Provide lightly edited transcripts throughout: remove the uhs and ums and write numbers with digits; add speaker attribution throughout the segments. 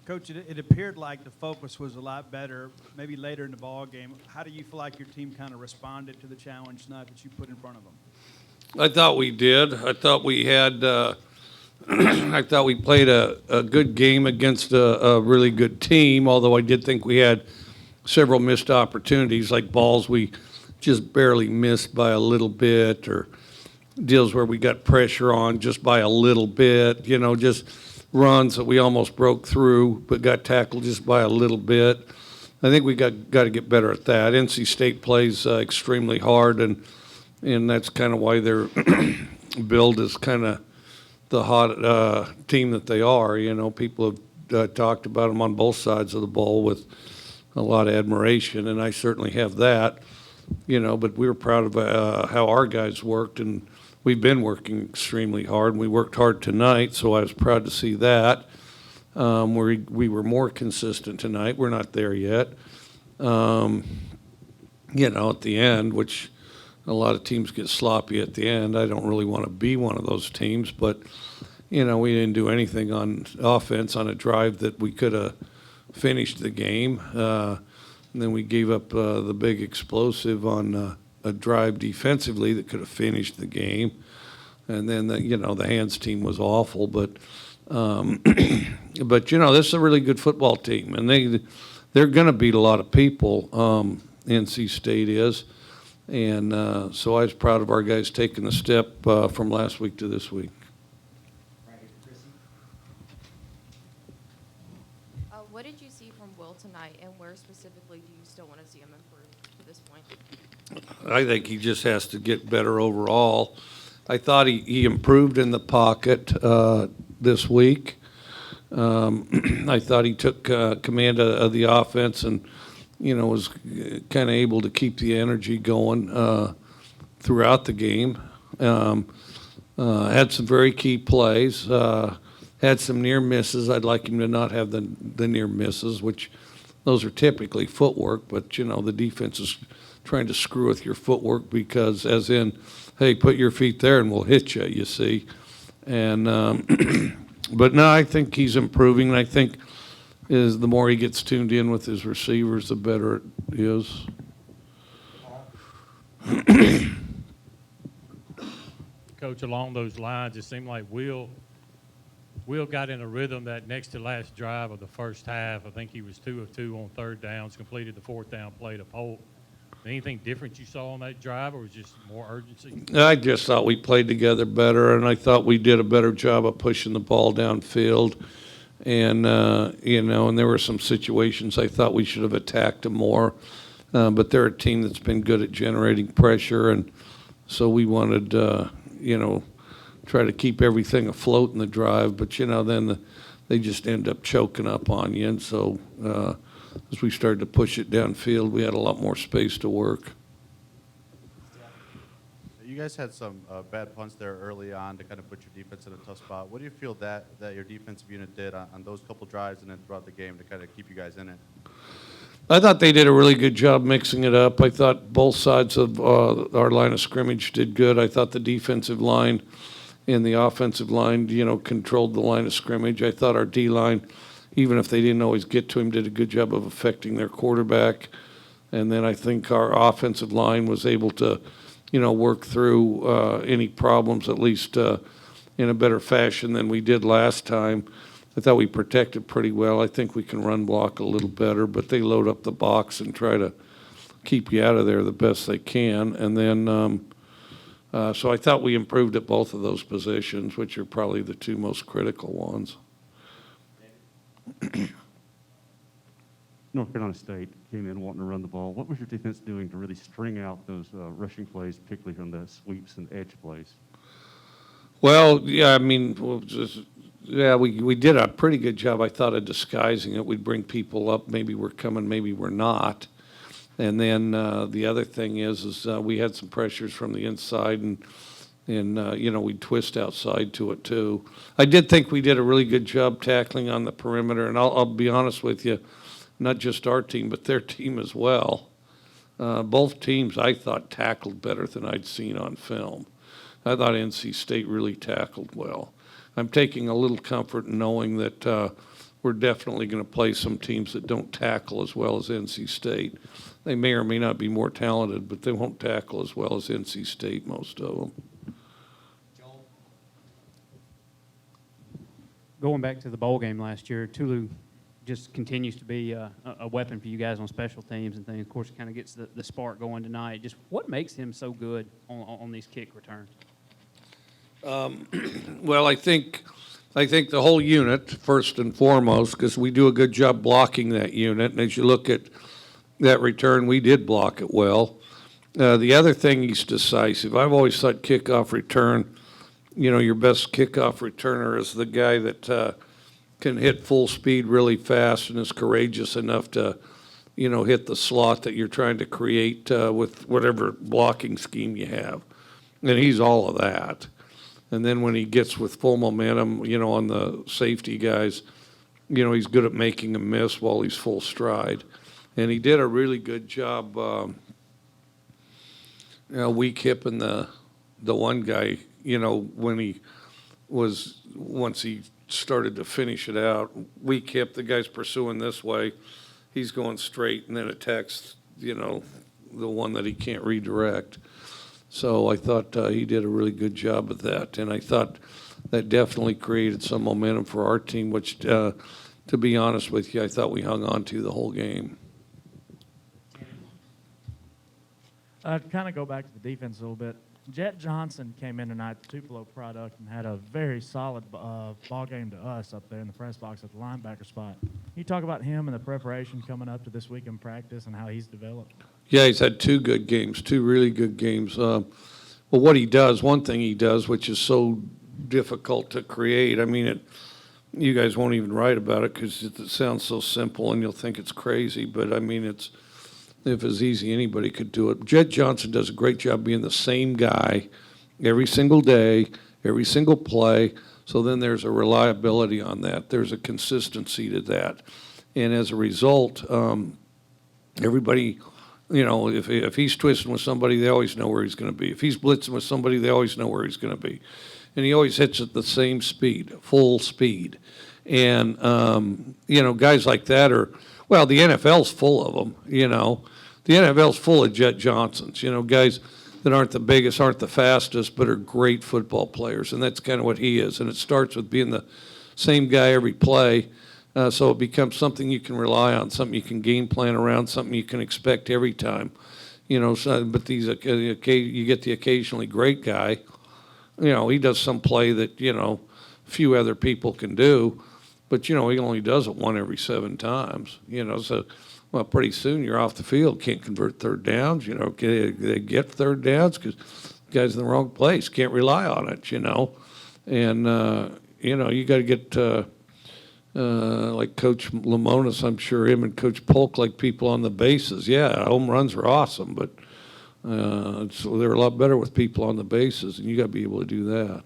Speaker 1: Coach, it appeared like the focus was a lot better, maybe later in the ball game. How do you feel like your team kind of responded to the challenge tonight that you put in front of them?
Speaker 2: I thought we did. I thought we had. I thought we played a good game against a really good team. Although I did think we had several missed opportunities, like balls we just barely missed by a little bit, or deals where we got pressure on just by a little bit. Just runs that we almost broke through, but got tackled just by a little bit. I think we got to get better at that. NC State plays extremely hard, and that's kind of why their build is kind of the hot team that they are. People have talked about them on both sides of the ball with a lot of admiration, and I certainly have that. But we were proud of how our guys worked, and we've been working extremely hard, and we worked hard tonight, so I was proud to see that. We were more consistent tonight. We're not there yet. At the end, which a lot of teams get sloppy at the end. I don't really want to be one of those teams, but, we didn't do anything on offense on a drive that we could have finished the game. And then we gave up the big explosive on a drive defensively that could have finished the game. And then, the hands team was awful. But this is a really good football team. And they're going to beat a lot of people, NC State is. And so I was proud of our guys taking the step from last week to this week.
Speaker 3: What did you see from Will tonight, and where specifically do you still want to see him improve to this point?
Speaker 2: I think he just has to get better overall. I thought he improved in the pocket this week. I thought he took command of the offense and, was kind of able to keep the energy going throughout the game. Had some very key plays. Had some near misses. I'd like him to not have the near misses, which those are typically footwork, but, the defense is trying to screw with your footwork because, as in, hey, put your feet there and we'll hit you, see. And but no, I think he's improving, and I think the more he gets tuned in with his receivers, the better it is.
Speaker 4: Coach, along those lines, it seemed like Will got in a rhythm that next to last drive of the first half. I think he was 2 of 2 on third downs, completed the fourth down play to Polk. Anything different you saw on that drive, or was it just more urgency?
Speaker 2: I just thought we played together better, and I thought we did a better job of pushing the ball downfield. And, and there were some situations I thought we should have attacked them more. But they're a team that's been good at generating pressure, and so we wanted, try to keep everything afloat in the drive. But, then they just end up choking up on you. And so as we started to push it downfield, we had a lot more space to work.
Speaker 5: You guys had some bad punts there early on to kind of put your defense in a tough spot. What do you feel that your defensive unit did on those couple drives and then throughout the game to kind of keep you guys in it?
Speaker 2: I thought they did a really good job mixing it up. I thought both sides of our line of scrimmage did good. I thought the defensive line and the offensive line, controlled the line of scrimmage. I thought our D-line, even if they didn't always get to him, did a good job of affecting their quarterback. And then I think our offensive line was able to, work through any problems, at least in a better fashion than we did last time. I thought we protected pretty well. I think we can run block a little better, but they load up the box and try to keep you out of there the best they can. And then, so I thought we improved at both of those positions, which are probably the two most critical ones.
Speaker 6: North Carolina State came in wanting to run the ball. What was your defense doing to really string out those rushing plays, particularly from the sweeps and edge plays?
Speaker 2: Well, yeah, we did a pretty good job, I thought, of disguising it. We'd bring people up. Maybe we're coming, maybe we're not. And then the other thing is we had some pressures from the inside, and we'd twist outside to it too. I did think we did a really good job tackling on the perimeter, and I'll be honest with you, not just our team, but their team as well. Both teams, I thought, tackled better than I'd seen on film. I thought NC State really tackled well. I'm taking a little comfort in knowing that we're definitely going to play some teams that don't tackle as well as NC State. They may or may not be more talented, but they won't tackle as well as NC State, most of them.
Speaker 7: Going back to the bowl game last year, Tulu just continues to be a weapon for you guys on special teams and things. Of course, it kind of gets the spark going tonight. Just what makes him so good on these kick returns?
Speaker 2: Well, I think the whole unit, first and foremost, because we do a good job blocking that unit. And as you look at that return, we did block it well. The other thing, he's decisive. I've always thought kickoff return, your best kickoff returner is the guy that can hit full speed really fast and is courageous enough to, hit the slot that you're trying to create with whatever blocking scheme you have. And he's all of that. And then when he gets with full momentum, on the safety guys, he's good at making them miss while he's full stride. And he did a really good job, weak hipping the one guy, when he was, once he started to finish it out, weak hip, the guy's pursuing this way, he's going straight and then attacks, the one that he can't redirect. So I thought he did a really good job of that, and I thought that definitely created some momentum for our team, which, to be honest with you, I thought we hung on to the whole game.
Speaker 8: To kind of go back to the defense a little bit, Jet Johnson came in tonight, the Tupelo product, and had a very solid ball game to us up there in the press box at the linebacker spot. Can you talk about him and the preparation coming up to this week in practice and how he's developed?
Speaker 2: Yeah, he's had two really good games. Well, what he does, one thing he does, which is so difficult to create, you guys won't even write about it because it sounds so simple and you'll think it's crazy, but if it's easy, anybody could do it. Jet Johnson does a great job being the same guy every single day, every single play, so then there's a reliability on that. There's a consistency to that. And as a result, everybody, if he's twisting with somebody, they always know where he's going to be. If he's blitzing with somebody, they always know where he's going to be. And he always hits at the same speed, full speed. And, guys like that the NFL's full of them, The NFL's full of Jet Johnsons, guys that aren't the biggest, aren't the fastest, but are great football players. And that's kind of what he is. And it starts with being the same guy every play. So it becomes something you can rely on, something you can game plan around, something you can expect every time. But you get the occasionally great guy. He does some play that, few other people can do. But, he only does it one every 7 times, so, well, pretty soon you're off the field, can't convert third downs, they get third downs because the guy's in the wrong place, can't rely on it, And, you got to get, like Coach Lamonis, I'm sure him and Coach Polk like people on the bases. Yeah, home runs are awesome, but so they're a lot better with people on the bases, and you got to be able to do that.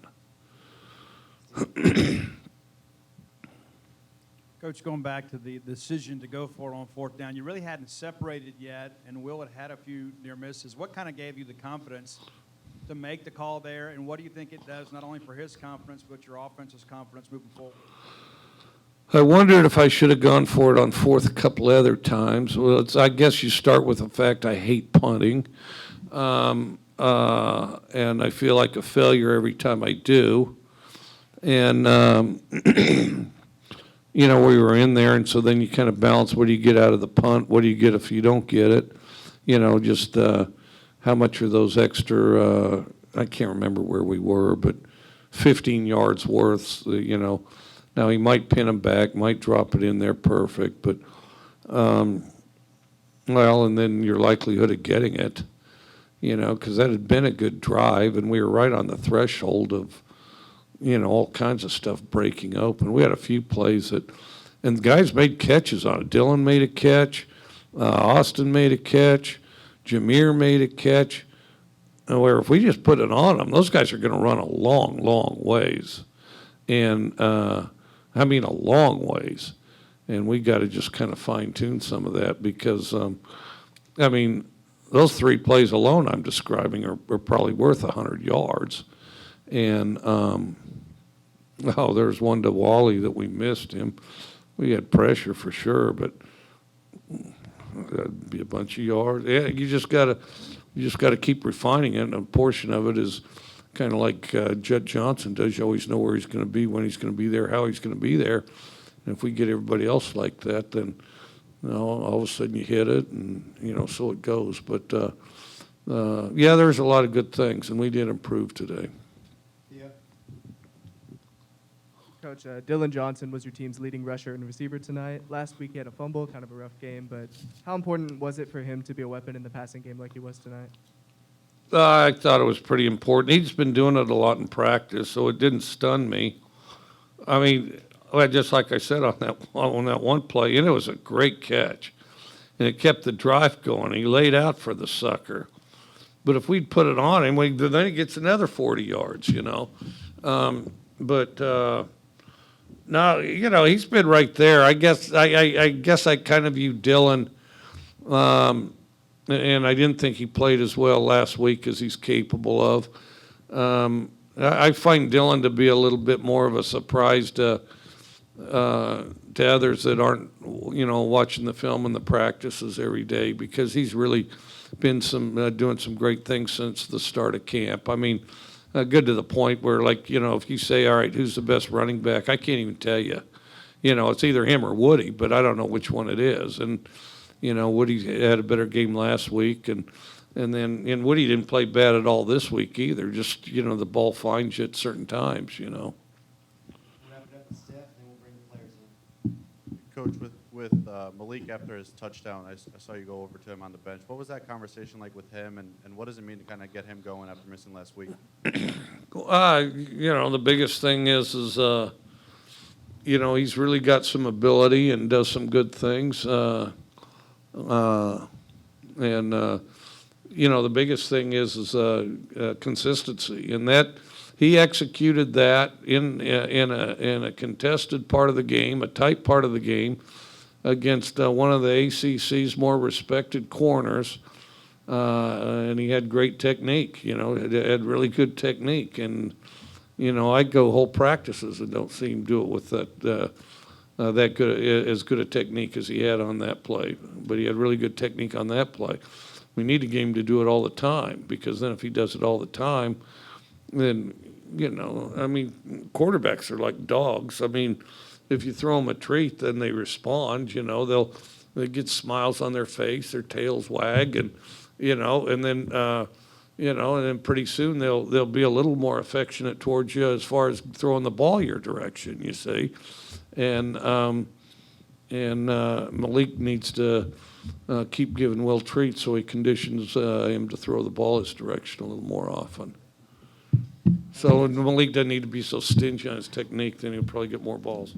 Speaker 1: Coach, going back to the decision to go for it on 4th down, you really hadn't separated yet, and Will had a few near misses. What kind of gave you the confidence to make the call there, and what do you think it does not only for his confidence, but your offense's confidence moving forward?
Speaker 2: I wondered if I should have gone for it on 4th a couple other times. Well, I guess you start with the fact I hate punting, and I feel like a failure every time I do. And we were in there, and so then you kind of balance what do you get out of the punt, what do you get if you don't get it, just how much are those extra, I can't remember where we were, but 15 yards worth, Now, he might pin him back, might drop it in there perfect, but, and then your likelihood of getting it, because that had been a good drive, and we were right on the threshold of, all kinds of stuff breaking open. We had a few plays and the guys made catches on it. Dylan made a catch, Austin made a catch, Jameer made a catch. Where if we just put it on them, those guys are going to run a long, long ways. And, a long ways. And we got to just kind of fine-tune some of that because, those 3 plays alone I'm describing are probably worth 100 yards. And, there's one to Wally that we missed him. we had pressure for sure, but that'd be a bunch of yards. Yeah, you just gotta keep refining it, and a portion of it is kind of like Jet Johnson does. You always know where he's going to be, when he's going to be there, how he's going to be there. And if we get everybody else like that, then all of a sudden you hit it, and so it goes. But yeah, there's a lot of good things, and we did improve today.
Speaker 9: Coach, Dylan Johnson was your team's leading rusher and receiver tonight. Last week he had a fumble, kind of a rough game, but how important was it for him to be a weapon in the passing game like he was tonight?
Speaker 2: I thought it was pretty important. He's been doing it a lot in practice, so it didn't stun me. I mean, just like I said on that one play, and it was a great catch, and it kept the drive going. He laid out for the sucker, but if we'd put it on him, then he gets another 40 yards, But no, he's been right there. I guess I kind of view Dylan. And I didn't think he played as well last week as he's capable of. I find Dylan to be a little bit more of a surprise to others that aren't, watching the film and the practices every day, because he's really been doing some great things since the start of camp. I mean, good to the point where, if you say, all right, who's the best running back, I can't even tell you. It's either him or Woody, but I don't know which one it is. And Woody had a better game last week, and Woody didn't play bad at all this week either. Just the ball finds you at certain times.
Speaker 10: Wrap it up with Steph, then we'll bring the players in.
Speaker 5: Coach, with Malik after his touchdown, I saw you go over to him on the bench. What was that conversation like with him, and what does it mean to kind of get him going after missing last week?
Speaker 2: The biggest thing is he's really got some ability and does some good things. The biggest thing is consistency, and that he executed that in a contested part of the game, a tight part of the game, against one of the ACC's more respected corners, and he had great technique. Had really good technique, and I go whole practices and don't see him do it with that as good a technique as he had on that play. But he had really good technique on that play. We need a game to do it all the time, because then if he does it all the time, then, quarterbacks are like dogs. I mean, if you throw them a treat, then they respond, they get smiles on their face, their tails wag, and, and then pretty soon they'll be a little more affectionate towards you as far as throwing the ball your direction, you see. And Malik needs to keep giving Will treats so he conditions him to throw the ball his direction a little more often. So Malik doesn't need to be so stingy on his technique, then he'll probably get more balls.